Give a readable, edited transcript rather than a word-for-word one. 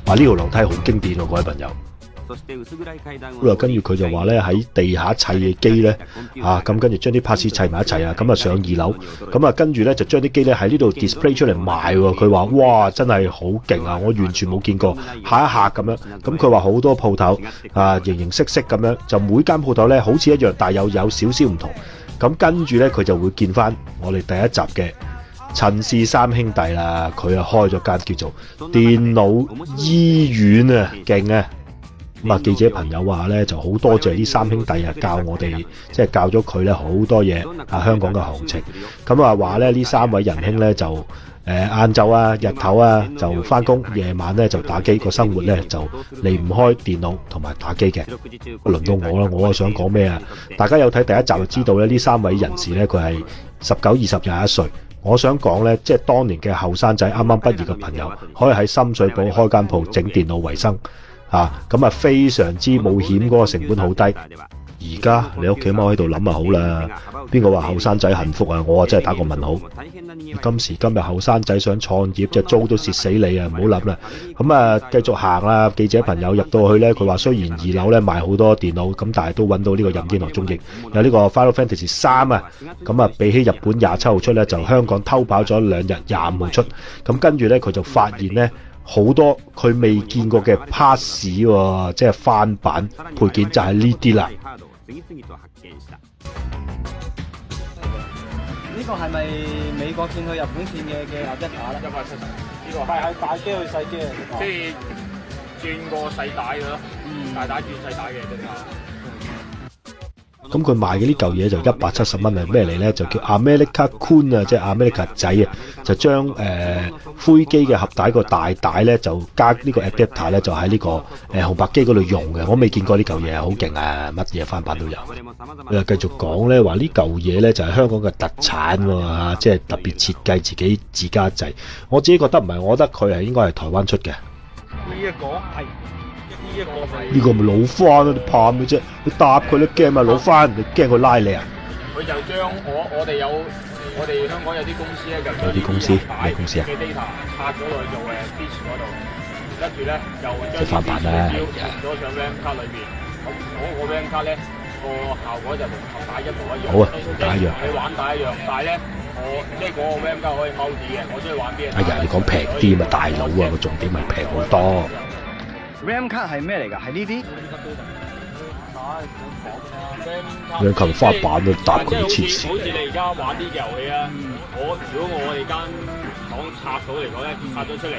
話呢條樓梯好經典喎，各位朋友。咁啊，跟住佢就話咧喺地下砌嘅機咧，咁跟住將啲 parts 砌埋一齊啊，咁啊上2樓，咁啊跟住咧就將啲機咧喺呢度 display 出嚟賣喎。佢話哇真係好勁啊，我完全冇見過，嚇一嚇咁樣。咁佢話好多鋪頭形形色色咁樣，就每間鋪頭咧好似一樣，但係有少少唔同。咁跟住咧佢就會見翻我哋第一集嘅陳氏三兄弟啦，佢啊開咗間叫做電腦醫院啊，勁啊！咁啊，記者朋友話咧，就好多謝呢三兄弟啊，教我哋即係教咗佢咧好多嘢啊，香港嘅行情。咁啊話咧，呢3位仁兄咧就晏晝啊、日頭啊就翻工，夜晚咧就打機，個生活咧就離唔開電腦同埋打機嘅。輪到我啦，我啊想講咩啊？大家有睇第一集就知道咧，呢3位人士咧佢係19、20、21歲。我想講咧，即係當年嘅後生仔啱啱畢業嘅朋友，可以喺深水埗開間鋪整電腦為生。咁啊非常之冒險，嗰個成本好低。而家你屋企踎喺度諗就好啦，邊個話後生仔幸福啊？我啊真係打個問號。今時今日後生仔想創業，即係租都蝕死你啊！唔好諗啦。咁啊繼續行啦。記者朋友入到去咧，佢話雖然2樓咧賣好多電腦，咁但係都揾到呢個任天堂終極，有呢個 Final Fantasy 3啊。咁啊比起日本27號出咧，就香港偷跑咗2日25號出。咁跟住咧佢就發現咧，好多佢未見過嘅 pass 喎，即係翻版配件就係呢啲啦。呢個係咪美國轉去日本轉嘅阿德塔咧？170，呢個係大機去細機啊，即係轉個細帶嘅咯，大帶轉細帶嘅啫嘛。咁佢賣嘅呢嚿嘢就170蚊，係咩嚟咧？就叫 America Kun 啊，即係 America 仔啊，就將灰機嘅盒帶個大帶咧，就加呢個 adapter 咧，就喺呢個紅白機嗰度用嘅。我未見過呢嚿嘢，好勁啊！乜嘢翻版都有。佢又繼續講咧，話呢嚿嘢咧就係香港嘅特產喎，即係特別設計自己自家製。我自己覺得唔係，我覺得佢係應該係台灣出嘅。呢一個係。呢個咪老番咯，你怕咩啫？你搭佢都驚咪老番，你驚佢拉你啊？佢就將我哋香港有啲公司咧，就有啲公司咩公司啊？嘅 data 拆咗去做disk 嗰度，跟住咧就將翻版啦，咗上 RAM 卡裏邊。咁嗰個 RAM 卡咧個效果就同盒帶一模一樣。好啊，帶一樣。你玩帶一樣，但係咧即係嗰個 RAM 卡可以 multi 嘅，我中意玩邊？哎呀，你講平啲嘛，大佬啊，個重點咪平好多。RAM 卡係咩嚟㗎？係呢啲RAM 卡翻版都搭佢黐線。好似你而家玩啲遊戲啊，如果我哋間廠拆到嚟講咧，拆咗出嚟。